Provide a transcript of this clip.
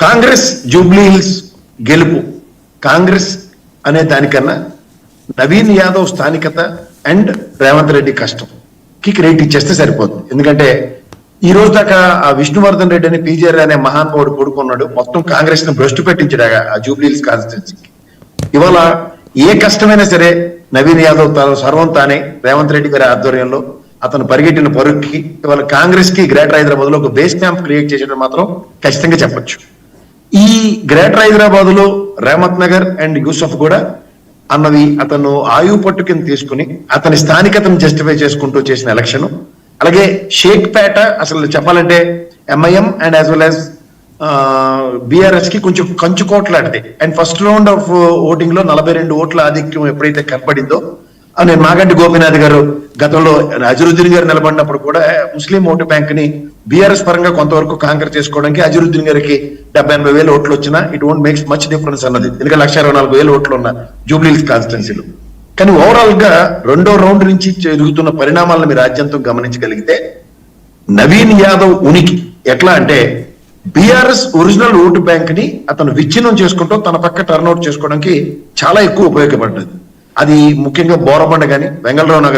Congress Jubilee hills గెలుపు కాంగ్రెస్ అనే దానికన్నా నవీన్ యాదవ్ స్థానికత అండ్ రేవంత్ రెడ్డి కష్టంకి క్రెడిట్ ఇచ్చేస్తే సరిపోతుంది. ఎందుకంటే ఈ రోజు దాకా ఆ విష్ణువర్ధన్ రెడ్డి అని పీజేఆర్ అనే మహానుభావుడు కొడుకున్నాడు, మొత్తం కాంగ్రెస్ ను భ్రష్టు పెట్టించాడు ఆ జూబ్లీ హిల్స్ కాన్స్టిట్యున్సీకి. ఇవాళ ఏ కష్టమైనా సరే నవీన్ యాదవ్ సర్వం తానే రేవంత్ రెడ్డి గారి ఆధ్వర్యంలో అతను పరిగెట్టిన పరుగుకి ఇవాళ కాంగ్రెస్ కి గ్రేటర్ హైదరాబాద్ లో ఒక బేస్ క్యాంప్ క్రియేట్ చేసేయడం మాత్రం ఖచ్చితంగా చెప్పొచ్చు. ఈ గ్రేటర్ హైదరాబాద్ లో రేవంత్ నగర్ అండ్ యూసఫ్ కూడా అన్నది అతను ఆయువు పట్టు కింద తీసుకుని అతని స్థానికతను జస్టిఫై చేసుకుంటూ చేసిన ఎలక్షన్. అలాగే షేక్పేట అసలు చెప్పాలంటే MIM and as well as BRS కి కొంచెం కంచుకోట్లాంటిది. And first round of voting లో 42 ఓట్ల ఆధిక్యం ఎప్పుడైతే కనపడిందో నేను మాగంటి గోపీనాథ్ గారు గతంలో అజరుద్దీన్ గారు నిలబడినప్పుడు కూడా ముస్లిం ఓటు బ్యాంక్ ని బీఆర్ఎస్ పరంగా కొంతవరకు కాంకర్ చేసుకోవడానికి అజరుద్దీన్ గారికి 70,000 ఓట్లు వచ్చినా it won't makes much difference అన్నది. ఎందుకంటే 124,000 ఓట్లు ఉన్న జూబ్లీ హిల్స్ కాన్స్టిట్యున్సీలో. కానీ ఓవరాల్ గా రెండో రౌండ్ నుంచి జరుగుతున్న పరిణామాలను మీరు రాజ్యాంగం గమనించగలిగితే నవీన్ యాదవ్ ఉనికి ఎట్లా అంటే బీఆర్ఎస్ ఒరిజినల్ ఓటు బ్యాంక్ ని అతను విచ్ఛిన్నం చేసుకుంటూ తన పక్క టర్న్అవుట్ చేసుకోవడానికి చాలా ఎక్కువ ఉపయోగపడ్డది. అది ముఖ్యంగా బోరబండ కానీ వెంగళరావు నగర్